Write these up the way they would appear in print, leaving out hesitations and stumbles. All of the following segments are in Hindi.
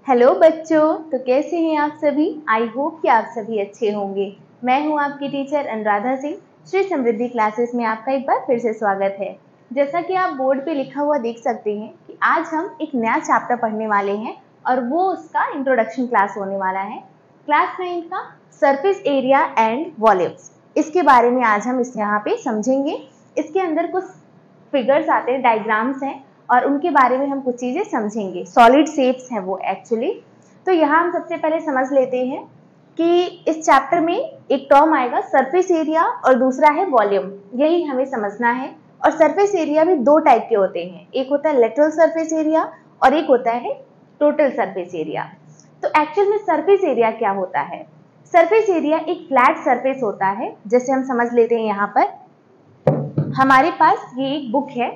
हेलो बच्चों, तो कैसे हैं आप सभी। आई होप कि आप सभी अच्छे होंगे। मैं हूं आपकी टीचर अनुराधा सिंह। श्री समृद्धि क्लासेस में आपका एक बार फिर से स्वागत है। जैसा कि आप बोर्ड पे लिखा हुआ देख सकते हैं कि आज हम एक नया चैप्टर पढ़ने वाले हैं और वो उसका इंट्रोडक्शन क्लास होने वाला है। क्लास 9 का सरफेस एरिया एंड वॉल्यूम्स, इसके बारे में आज हम यहाँ पे समझेंगे। इसके अंदर कुछ फिगर्स आते हैं, डायग्राम्स हैं और उनके बारे में हम कुछ चीजें समझेंगे। सॉलिड शेप्स हैं वो एक्चुअली। तो यहाँ हम सबसे पहले समझ लेते हैं कि इस चैप्टर में एक टर्म आएगा सरफेस एरिया और दूसरा है वॉल्यूम, यही हमें समझना है। और सरफेस एरिया भी दो टाइप के होते हैं, एक होता है लेटरल सरफेस एरिया और एक होता है टोटल सरफेस एरिया। तो एक्चुअल में सरफेस एरिया क्या होता है? सरफेस एरिया एक फ्लैट सरफेस होता है। जैसे हम समझ लेते हैं, यहाँ पर हमारे पास ये एक बुक है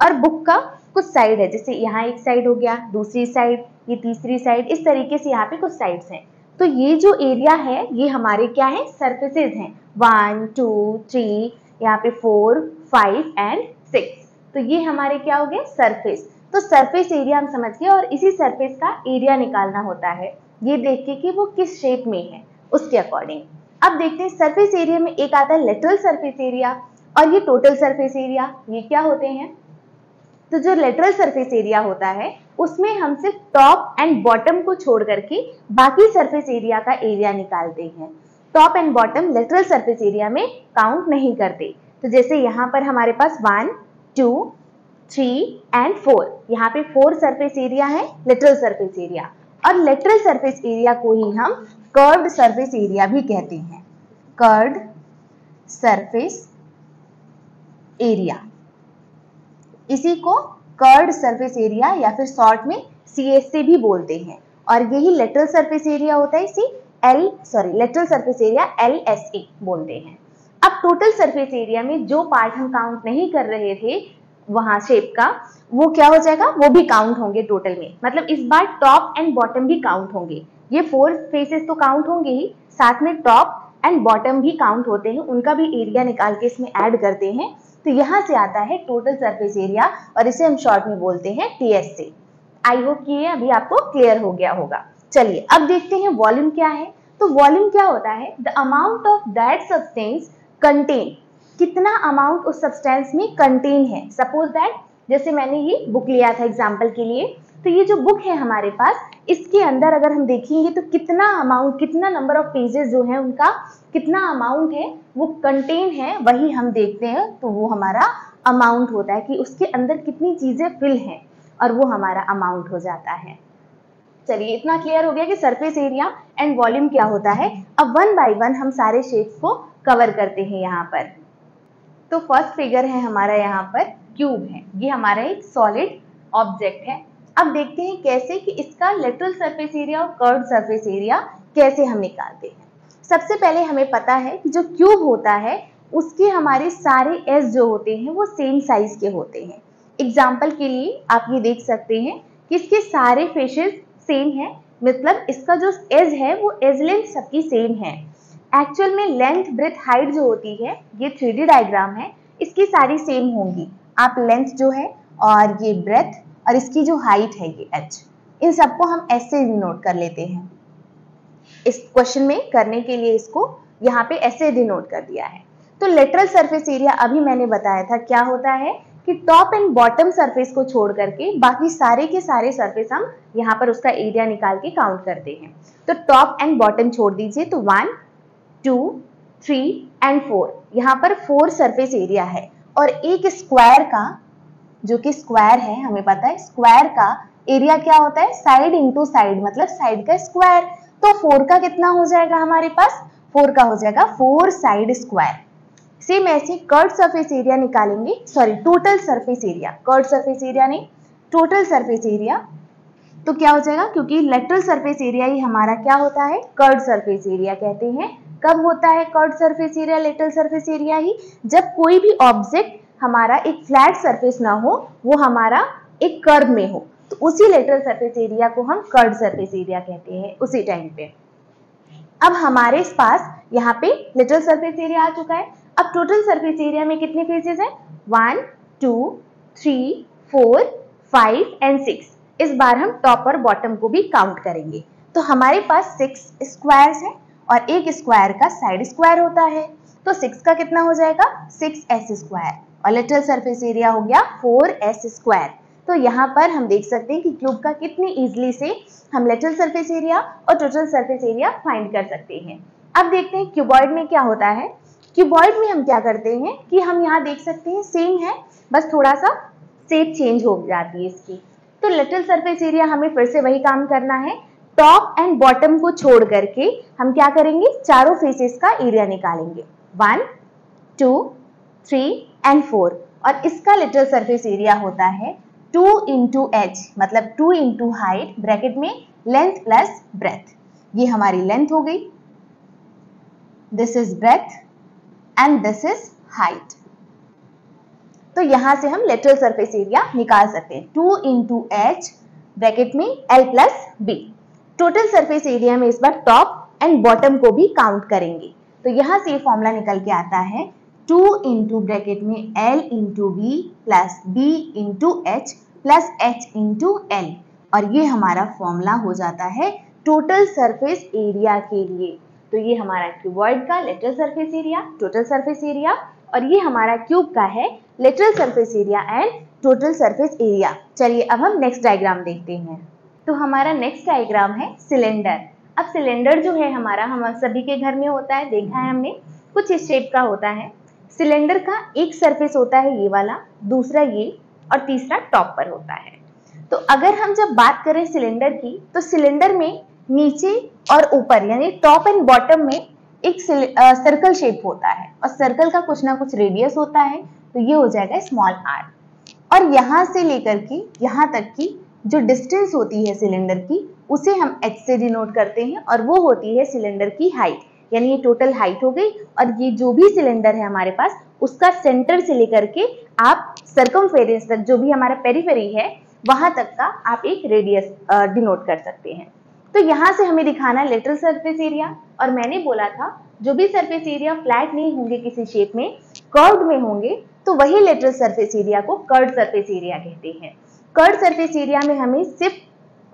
और बुक का कुछ साइड है, जैसे यहाँ एक साइड हो गया, दूसरी साइड, ये तीसरी साइड, इस तरीके से यहाँ पे कुछ साइड्स हैं। तो ये जो एरिया है ये हमारे क्या है? सरफेसेस हैं। 1 2 3, यहाँ पे 4 5 एंड 6। तो ये हमारे क्या हो गए? सरफेस। तो सरफेस एरिया हम समझ गए और इसी सरफेस का एरिया निकालना होता है, ये देख के कि वो किस शेप में है उसके अकॉर्डिंग। अब देखते हैं सरफेस एरिया में एक आता है लेटरल सरफेस एरिया और ये टोटल सरफेस एरिया। ये क्या होते हैं? तो जो लेटरल सरफेस एरिया होता है उसमें हम सिर्फ टॉप एंड बॉटम को छोड़ करके बाकी सरफेस एरिया का एरिया निकालते हैं। Top and bottom lateral surface area में काउंट नहीं करते। तो जैसे यहाँ पर हमारे पास 1 2 3 एंड 4, यहाँ पे 4 सरफेस एरिया है, लेटरल सरफेस एरिया। और लेटरल सरफेस एरिया को ही हम कर्व्ड सरफेस एरिया भी कहते हैं। कर्व्ड सरफेस एरिया, इसी को कर्व्ड सरफेस एरिया या फिर शॉर्ट में CSA भी बोलते हैं। और यही लेटरल सरफेस एरिया होता है, इसी लेटरल सरफेस एरिया LSA बोलते हैं। अब टोटल सरफेस एरिया में जो पार्ट हम काउंट नहीं कर रहे थे वहां शेप का, वो क्या हो जाएगा? वो भी काउंट होंगे टोटल में। मतलब इस बार टॉप एंड बॉटम भी काउंट होंगे। ये 4 फेसेस तो काउंट होंगे ही, साथ में टॉप एंड बॉटम भी काउंट होते हैं, उनका भी एरिया निकाल के इसमें ऐड करते हैं। तो यहाँ से आता है टोटल सरफेस एरिया और इसे हम शॉर्ट में बोलते हैं TSA। आई होप कि ये अभी आपको क्लियर हो गया होगा। चलिए अब देखते हैं वॉल्यूम क्या है। तो वॉल्यूम क्या होता है? The amount of that substance contain, कितना अमाउंट उस सब्सटेंस में कंटेन है। सपोज दैट, जैसे मैंने ये बुक लिया था एग्जाम्पल के लिए, तो ये जो बुक है हमारे पास, इसके अंदर अगर हम देखेंगे तो कितना अमाउंट, कितना नंबर ऑफ पेजेस जो है उनका कितना अमाउंट है वो कंटेन है, वही हम देखते हैं। तो वो हमारा अमाउंट होता है कि उसके अंदर कितनी चीजें फिल हैं और वो हमारा अमाउंट हो जाता है। चलिए इतना क्लियर हो गया कि सरफेस एरिया एंड वॉल्यूम क्या होता है। अब वन बाय वन हम सारे शेप्स को कवर करते हैं यहाँ पर। तो फर्स्ट फिगर है हमारा यहाँ पर क्यूब है, ये हमारा एक सॉलिड ऑब्जेक्ट है। अब देखते हैं कैसे कि इसका लेटरल सरफेस एरिया और कर्व्ड सरफेस एरिया कैसे हम निकालते हैं। सबसे पहले हमें पता है कि जो क्यूब होता है उसके हमारे सारे एज जो होते हैं वो सेम साइज के होते हैं। एग्जाम्पल के लिए आप ये देख सकते हैं कि इसके सारे फेसेस सेम है, मतलब इसका जो एज है वो एज लेंथ सबकी सेम है। एक्चुअल में लेंथ ब्रेथ हाइट जो होती है, ये 3D डायग्राम है, इसकी सारी सेम होंगी। आप लेंथ जो है और ये ब्रेथ और इसकी जो हाइट है ये h, इन सबको हम ऐसे डिनोट कर लेते हैं। इस क्वेश्चन में करने के लिए इसको यहाँ पे ऐसे डिनोट कर दिया है। तो लेटरल सरफेस एरिया अभी मैंने बताया था क्या होता है कि टॉप एंड बॉटम सरफेस को छोड़ करके बाकी सारे के सारे सरफेस हम यहाँ पर उसका एरिया निकाल के काउंट करते हैं। तो टॉप एंड बॉटम छोड़ दीजिए, तो 1 2 3 एंड 4, यहाँ पर 4 सरफेस एरिया है। और एक स्क्वायर का, जो कि स्क्वायर है, हमें पता है स्क्वायर का एरिया क्या होता है? साइड इंटू साइड, मतलब साइड का स्क्वायर। तो 4 का कितना हो जाएगा हमारे पास? 4 का हो जाएगा 4 साइड स्क्वायर। सेम ऐसे कर्व्ड सरफेस एरिया निकालेंगे, sorry total surface area, curved surface area नहीं, टोटल सरफेस एरिया। तो क्या हो जाएगा? क्योंकि लेटरल सरफेस एरिया ही हमारा क्या होता है? कर्व्ड सरफेस एरिया कहते हैं। कब होता है curved surface area, lateral surface area ही? जब कोई भी ऑब्जेक्ट हमारा एक फ्लैट सरफेस ना हो, वो हमारा एक कर्व में हो, तो उसी लेटरल सरफेस एरिया को हम कर्व्ड सरफेस एरिया कहते हैं उसी टाइम पे। अब हमारे पास यहाँ पे लेटरल सरफेस एरिया आ चुका है। अब टोटल सरफेस एरिया में कितने फेसेस हैं? 1 2 3 4 5 एंड 6। इस बार हम टॉप और बॉटम को भी काउंट करेंगे। तो हमारे पास 6 स्क्वायर्स हैं और एक स्क्वायर का साइड स्क्वायर होता है, तो 6 का कितना हो जाएगा 6s स्क्वायर और लेटरल सरफेस एरिया हो गया 4s स्क्वायर। तो यहाँ पर हम देख सकते हैं कि क्यूब का कितनी इजीली से हम लेटरल सरफेस एरिया और टोटल सरफेस एरिया फाइंड कर सकते हैं। अब देखते हैं क्यूबॉइड में क्या होता है। क्यूबॉइड में हम क्या करते हैं कि हम यहाँ देख सकते हैं सेम है, बस थोड़ा सा शेप चेंज हो जाती है इसकी। तो लेटरल सरफेस एरिया हमें फिर से वही काम करना है, टॉप एंड बॉटम को छोड़ करके हम क्या करेंगे, चारों फेसेस का एरिया निकालेंगे, 1 2 3 एंड 4 और इसका लेटरल सरफेस एरिया होता है 2 into h मतलब 2 into हाइट ब्रैकेट में लेंथ प्लस ब्रेथ। ये हमारी लेंथ हो गई, this is breadth and this is height. तो यहां से हम लेटरल सरफेस एरिया निकाल सकते हैं, 2 into h ब्रैकेट में l plus b। Total surface area में इस बार टॉप एंड बॉटम को भी काउंट करेंगे, तो यहां से ये फॉर्मूला निकल के आता है 2 into ब्रैकेट में l into b plus b into h plus h into l और ये हमारा फॉर्मूला हो जाता है टोटल सरफेस एरिया के लिए। तो ये हमारा क्यूबॉइड का lateral surface area, total surface area और ये हमारा क्यूब का है lateral surface area and total surface area. चलिए अब हम नेक्स्ट डायग्राम देखते हैं। तो हमारा नेक्स्ट डायग्राम है सिलेंडर। अब सिलेंडर जो है हमारा हम सभी के घर में होता है, देखा है हमने, कुछ इस शेप का होता है। सिलेंडर का एक सरफेस होता है ये वाला, दूसरा ये और तीसरा टॉप पर होता है। तो अगर हम जब बात करें सिलेंडर की, तो सिलेंडर में नीचे और ऊपर यानी टॉप एंड बॉटम में एक सर्कल शेप होता है और सर्कल का कुछ ना कुछ रेडियस होता है, तो ये हो जाएगा स्मॉल r। और यहाँ से लेकर के यहाँ तक की जो डिस्टेंस होती है सिलेंडर की उसे हम h से डिनोट करते हैं और वो होती है सिलेंडर की हाइट, यानी ये टोटल हाइट हो गई। और ये जो भी सिलेंडर है हमारे पास उसका सेंटर से लेकर के आप सर्कमफेरेंस तक, जो भी हमारा पेरिफेरी है वहां तक का आप एक रेडियस डिनोट कर सकते हैं। तो यहाँ से हमें दिखाना है लेटरल सरफेस एरिया, और मैंने बोला था जो भी सरफेस एरिया फ्लैट नहीं होंगे किसी शेप में, कर्व्ड में होंगे, तो वही लेटरल सरफेस एरिया को कर्व्ड सरफेस एरिया कहते हैं। कर्व्ड सरफेस एरिया में हमें सिर्फ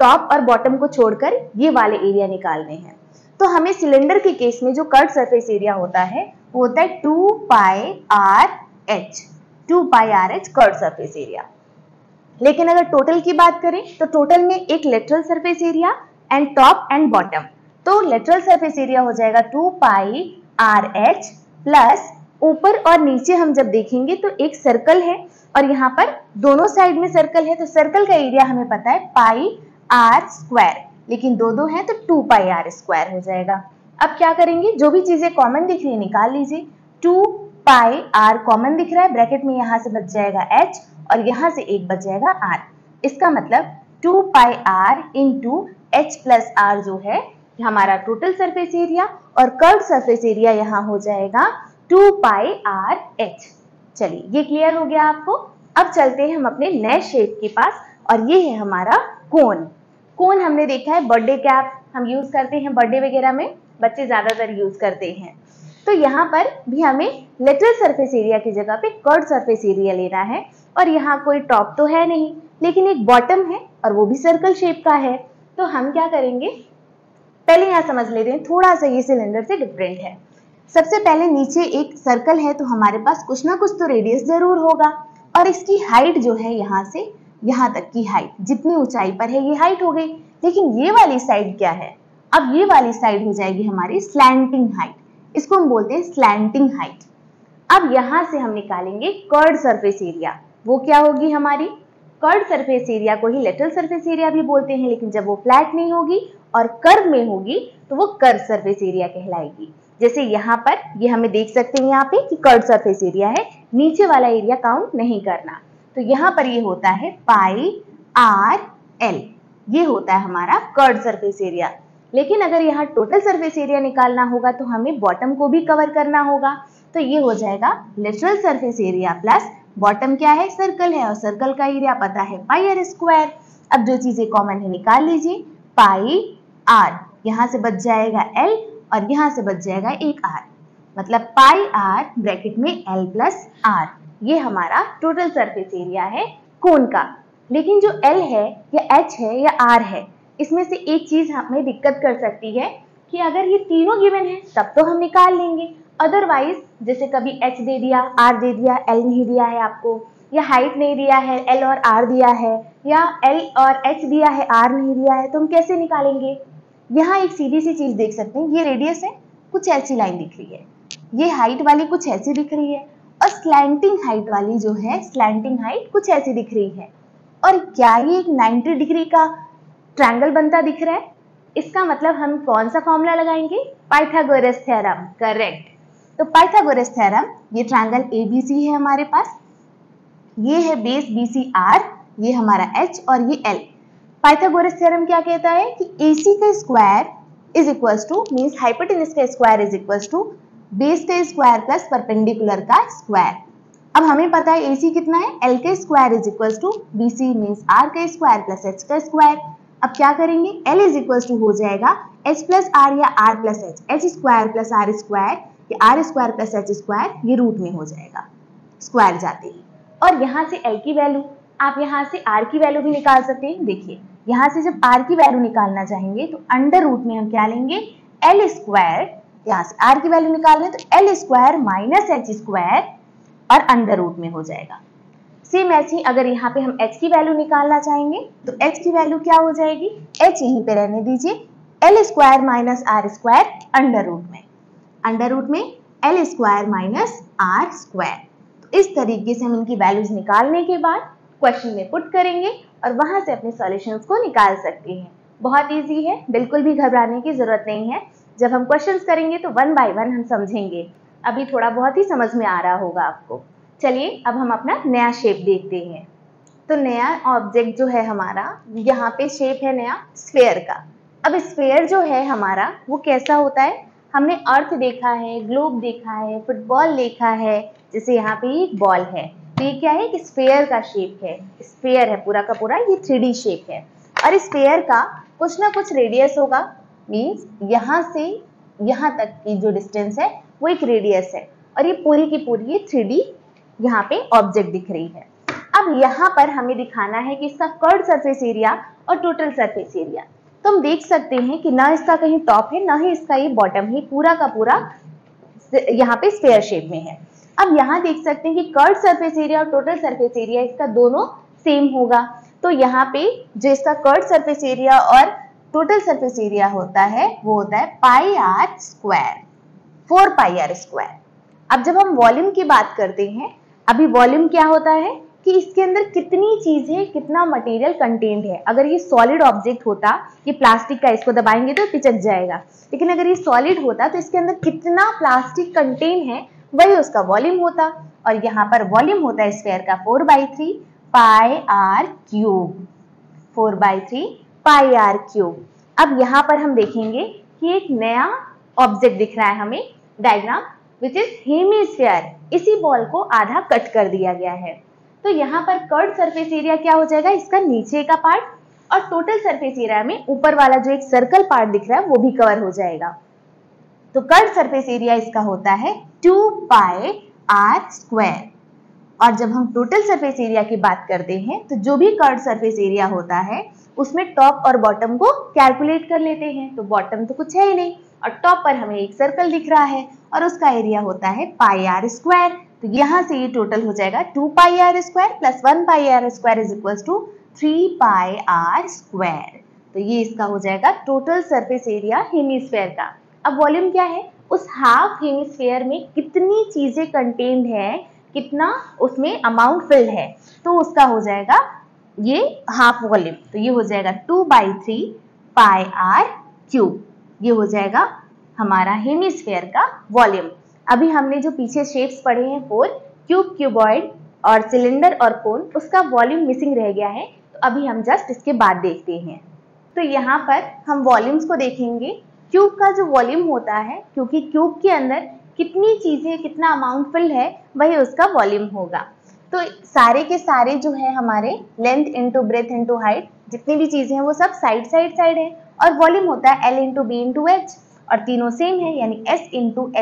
टॉप और बॉटम को छोड़कर ये वाले एरिया निकालने हैं। तो हमें सिलेंडर के केस में जो कर्व्ड सरफेस एरिया होता है वो होता है 2 pi RH, 2 pi RH curved surface area. लेकिन अगर टोटल की बात करें तो टोटल में एक lateral surface area and top and bottom, तो लेटरल सरफेस एरिया हो जाएगा 2 pi RH प्लस ऊपर और नीचे हम जब देखेंगे तो एक सर्कल है और यहाँ पर दोनों साइड में सर्कल है, तो सर्कल का एरिया हमें पता है pi r स्क्वायर, लेकिन दो है तो 2 pi r स्क्वायर हो जाएगा। अब क्या करेंगे, जो भी चीजें कॉमन दिख रही है निकाल लीजिए। 2 pi r कॉमन दिख रहा है, ब्रैकेट में यहाँ से बच जाएगा h और यहाँ से एक बच जाएगा r। इसका मतलब 2 pi r into h plus r जो है हमारा टोटल सरफेस एरिया और कर्व्ड सरफेस एरिया यहाँ हो जाएगा 2 pi r h। चलिए ये क्लियर हो गया आपको। अब चलते हैं हम अपने नए शेप के पास और ये है हमारा कोन। कोन हमने देखा है बर्थडे कैप हम यूज करते हैं, बर्थडे वगैरह में बच्चे ज्यादातर यूज करते हैं। तो यहाँ पर भी हमें लेटरल सरफेस एरिया की जगह पे कर्व्ड सरफेस एरिया लेना है और यहाँ कोई टॉप तो है नहीं लेकिन एक बॉटम है और वो भी सर्कल शेप का है। तो हम क्या करेंगे, पहले यहाँ समझ लेते हैं, थोड़ा सा ये सिलेंडर से डिफरेंट है। सबसे पहले नीचे एक सर्कल है तो हमारे पास कुछ ना कुछ तो रेडियस जरूर होगा और इसकी हाइट जो है यहाँ से यहाँ तक की हाइट, जितनी ऊंचाई पर है ये हाइट हो गई। लेकिन ये वाली साइड क्या है, अब ये वाली साइड हो जाएगी हमारी स्लैंटिंग हाइट, इसको हम बोलते हैं स्लैंटिंग हाइट। अब यहाँ से हम निकालेंगे कर्व्ड सरफेस एरिया, वो क्या होगी हमारी, कर्व्ड सरफेस एरिया को ही लेटरल सरफेस एरिया भी बोलते हैं, लेकिन जब वो फ्लैट नहीं होगी और कर्व में होगी तो वो कर्व सरफेस एरिया कहलाएगी। जैसे यहाँ पर ये हमें देख सकते हैं यहाँ पे कि कर्व सरफेस एरिया है, नीचे वाला एरिया काउंट नहीं करना, तो यहाँ पर ये होता है pi r l, ये होता है हमारा कर्व्ड सरफेस एरिया। लेकिन अगर यहाँ टोटल सरफेस एरिया निकालना होगा तो हमें बॉटम को भी कवर करना होगा, तो ये हो जाएगा lateral surface area plus bottom क्या है, सर्कल है और सर्कल का एरिया पता है पाई r स्क्वायर। अब जो चीजें कॉमन है निकाल लीजिए, पाई r, यहाँ से बच जाएगा l और यहाँ से बच जाएगा एक r, मतलब पाई r ब्रैकेट में l प्लस r। ये हमारा टोटल सरफेस एरिया है कोन का। लेकिन जो L है या H है या R है, इसमें से एक चीज हमें दिक्कत कर सकती है कि अगर ये तीनों गिवन है तब तो हम निकाल लेंगे, अदरवाइज जैसे कभी H दे दिया, R दे दिया, L नहीं दिया है आपको, या हाइट नहीं दिया है, L और R दिया है, या L और H दिया है, R नहीं दिया है, तो हम कैसे निकालेंगे? यहाँ एक सीधी सी चीज देख सकते हैं, ये रेडियस है, कुछ ऐसी लाइन दिख रही है, ये हाइट वाली कुछ ऐसी दिख रही है, और स्लैंटिंग हाइट वाली जो है, स्लैंटिंग हाइट कुछ ऐसी दिख रही है। और क्या ये एक 90 डिग्री का ट्रायंगल बनता दिख रहा है? इसका मतलब हम कौन सा फॉर्मूला लगाएंगे? Pythagoras theorem, correct. तो पाइथागोरस थ्योरम, ये ट्रायंगल ABC है हमारे पास, ये है बेस BCR, ये हमारा H और ये L। पाइथागोरस थ्योरम क्या कहता है कि AC का square is equals to, means hypotenuse का square is equals to base का स्क्वायर प्लस परपेंडिकुलर का स्क्वायर। अब हमें पता है AC कितना है, L का square is equals to BC means R का स्क्वायर प्लस H का स्क्वायर। अब क्या करेंगे, L इज इक्वल्स टू हो जाएगा H प्लस R या R plus H, H square plus R square या R square plus H square, ये रूट में हो जाएगा स्क्वायर जाते ही। और यहाँ से L की वैल्यू, आप यहाँ से R की वैल्यू भी निकाल सकते हैं। देखिए यहाँ से जब R की वैल्यू निकालना चाहेंगे तो अंडर रूट में हम क्या लेंगे, L स्क्वायर, यहाँ से R की वैल्यू निकाल रहे हैं तो L square minus H square और अंडर रूट में हो जाएगा। सेम ऐसे ही अगर यहाँ पे हम H की वैल्यू निकालना चाहेंगे तो H की वैल्यू क्या हो जाएगी, H यहीं पे रहने दीजिए, L square minus R square under root में L square minus R square. तो इस तरीके से हम इनकी वैल्यूज निकालने के बाद क्वेश्चन में पुट करेंगे और वहां से अपने सॉल्यूशंस को निकाल सकते हैं। बहुत इजी है, बिल्कुल भी घबराने की जरूरत नहीं है। जब हम क्वेश्चंस करेंगे तो वन बाय वन हम समझेंगे, अभी थोड़ा बहुत ही समझ में आ रहा होगा आपको। चलिए अब हम अपना नया शेप देखते हैं। तो नया ऑब्जेक्ट जो है हमारा, यहाँ पे शेप है नया स्फेयर का। अब स्फेयर जो है हमारा वो कैसा होता है, हमने अर्थ देखा है, ग्लोब देखा है, फुटबॉल देखा है, जैसे यहाँ पे एक बॉल है, तो ये क्या है कि स्फेयर का शेप है, स्फेयर है पूरा का पूरा, ये 3D शेप है। और स्फेयर का कुछ ना कुछ रेडियस होगा, मीन्स यहाँ से यहाँ तक की जो डिस्टेंस है वो एक रेडियस है, और ये पूरी की पूरी ये 3D यहाँ पे ऑब्जेक्ट दिख रही है। अब यहाँ पर हमें दिखाना है कि इसका कर्व्ड सरफेस एरिया और टोटल सरफेस एरिया। तो हम देख सकते हैं कि ना इसका कहीं टॉप है ना ही इसका ये बॉटम है, पूरा का पूरा यहाँ पे स्फेयर शेप में है। अब यहाँ देख सकते हैं कि कर्व्ड सरफेस एरिया और टोटल सरफेस एरिया इसका दोनों सेम होगा। तो यहाँ पे जो इसका कर्व्ड सरफेस एरिया और टोटल सरफेस एरिया होता है वो होता है pi r square, 4 pi r square. अब जब हम वॉल्यूम की बात करते हैं, अभी वॉल्यूम क्या होता है कि इसके अंदर कितनी चीजें, कितना मटेरियल कंटेन्ड है। अगर ये सॉलिड ऑब्जेक्ट होता, ये प्लास्टिक का, इसको दबाएंगे तो पिचक जाएगा, लेकिन अगर ये सॉलिड होता तो इसके अंदर कितना प्लास्टिक कंटेन है वही उसका वॉल्यूम होता। और यहाँ पर वॉल्यूम होता है स्फेयर का 4/3 pi r cube, 4/3 pi r cube. अब यहाँ पर हम देखेंगे कि एक नया ऑब्जेक्ट दिख रहा है हमें, डायग्राम विच इज हेमिस्फीयर। इसी बॉल को आधा कट कर दिया गया है। तो यहाँ पर कर्व्ड सरफेस एरिया क्या हो जाएगा, इसका नीचे का पार्ट, और टोटल सरफेस एरिया में ऊपर वाला जो एक सर्कल पार्ट दिख रहा है वो भी कवर हो जाएगा। तो कर्व्ड सरफेस एरिया इसका होता है 2 पाई आर स्क्वायर। और जब हम टोटल सरफेस एरिया की बात करते हैं तो जो भी कर्व्ड सरफेस एरिया होता है उसमें टॉप और बॉटम को कैलकुलेट कर लेते हैं। तो बॉटम तो कुछ है ही नहीं, और टॉप पर हमें एक सर्कल दिख रहा है और उसका एरिया होता है पाई आर स्क्वायर। तो यहाँ से ये टोटल हो जाएगा 2 pi r square plus 1 pi r square is equals to 3 pi r square. तो ये इसका हो जाएगा टोटल सरफेस एरिया हेमिस्फीयर का। अब वॉल्यूम क्या है, उस हाफ हेमिस्फीयर में कितनी चीजें कंटेन्ड है, कितना उसमें अमाउंट फिल्ड है, तो उसका हो जाएगा ये हाफ वॉल्यूम। तो ये हो जाएगा 2/3 पाई आर क्यूब, ये हो जाएगा हमारा हेमिस्फीयर का वॉल्यूम। अभी हमने जो पीछे शेप्स पढ़े हैं 4, क्यूब, क्यूबॉइड और सिलेंडर और कोन, उसका वॉल्यूम मिसिंग रह गया है। तो अभी हम जस्ट इसके बाद देखते हैं। तो यहाँ पर हम वॉल्यूम्स को देखेंगे। क्यूब का जो वॉल्यूम होता है, क्योंकि क्यूब के अंदर कितनी चीजें, कितना अमाउंट फिल्ड है वही उसका वॉल्यूम होगा। तो सारे के सारे जो है हमारे length into breadth into height, जितनी भी चीजें हैं वो सब साइड है, और वॉल्यूम होता है L into B into H, और तीनों सेम है, यानी S इंटू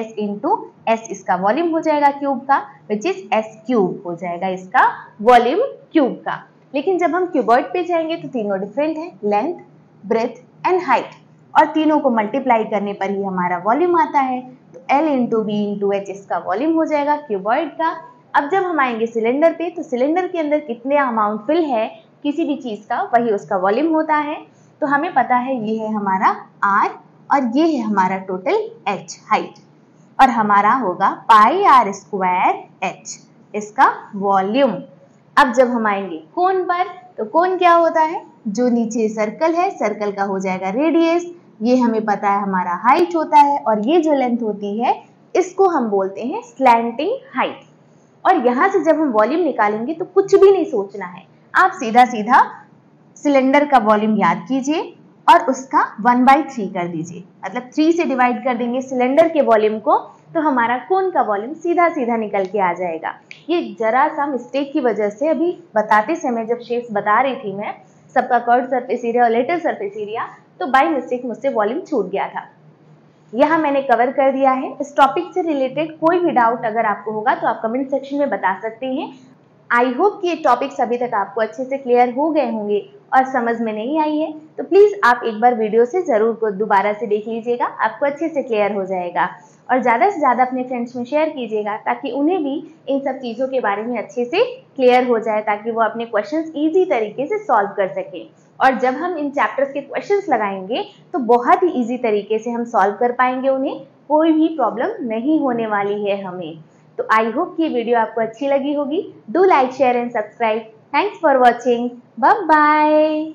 एस इसका वॉल्यूम हो जाएगा क्यूब का, विच इज S क्यूब हो जाएगा इसका वॉल्यूम क्यूब का। लेकिन जब हम क्यूबॉइड पे जाएंगे तो तीनों डिफरेंट है, लेंथ, ब्रेथ एंड हाइट, और तीनों को मल्टीप्लाई करने पर ही हमारा वॉल्यूम आता है। तो L into B into H इसका वॉल्यूम हो जाएगा क्यूबॉइड का। अब जब हम आएंगे सिलेंडर पे, तो सिलेंडर के अंदर कितने अमाउंट फिल है किसी भी चीज का, वही उसका वॉल्यूम होता है। तो हमें पता है ये है हमारा R और ये है हमारा टोटल H हाइट, और हमारा होगा पाई आर स्क्वायर H इसका वॉल्यूम। अब जब हम आएंगे कोन पर, तो कोन क्या होता है, जो नीचे सर्कल है सर्कल का हो जाएगा रेडियस, ये हमें पता है हमारा हाइट होता है, और ये जो लेंथ होती है इसको हम बोलते हैं स्लैंटिंग हाइट। और यहाँ से जब हम वॉल्यूम निकालेंगे तो कुछ भी नहीं सोचना है, आप सीधा सीधा सिलेंडर का वॉल्यूम याद कीजिए और उसका 1/3 कर दीजिए, मतलब 3 से डिवाइड कर देंगे सिलेंडर के वॉल्यूम को, तो हमारा कोन का वॉल्यूम सीधा सीधा निकल के आ जाएगा। ये जरा सा मिस्टेक की वजह से अभी बताते समय जब शेप्स बता रही थी मैं, सबका कर्व सरफेस एरिया और लेटरल सरफेस एरिया, तो बाय मिस्टेक मुझसे वॉल्यूम छूट गया था। यहाँ मैंने कवर कर दिया है। इस टॉपिक से रिलेटेड कोई भी डाउट अगर आपको होगा तो आप कमेंट सेक्शन में बता सकते हैं। आई होप कि ये टॉपिक्स अभी तक आपको अच्छे से क्लियर हो गए होंगे, और समझ में नहीं आई है तो प्लीज़ आप एक बार वीडियो से ज़रूर को दोबारा से देख लीजिएगा, आपको अच्छे से क्लियर हो जाएगा। और ज़्यादा से ज़्यादा अपने फ्रेंड्स में शेयर कीजिएगा ताकि उन्हें भी इन सब चीज़ों के बारे में अच्छे से क्लियर हो जाए, ताकि वो अपने क्वेश्चंस ईजी तरीके से सॉल्व कर सकें। और जब हम इन चैप्टर्स के क्वेश्चंस लगाएंगे तो बहुत ही ईजी तरीके से हम सॉल्व कर पाएंगे उन्हें, कोई भी प्रॉब्लम नहीं होने वाली है हमें। तो आई होप कि ये वीडियो आपको अच्छी लगी होगी। Do like, share and subscribe. Thanks for watching. Bye bye.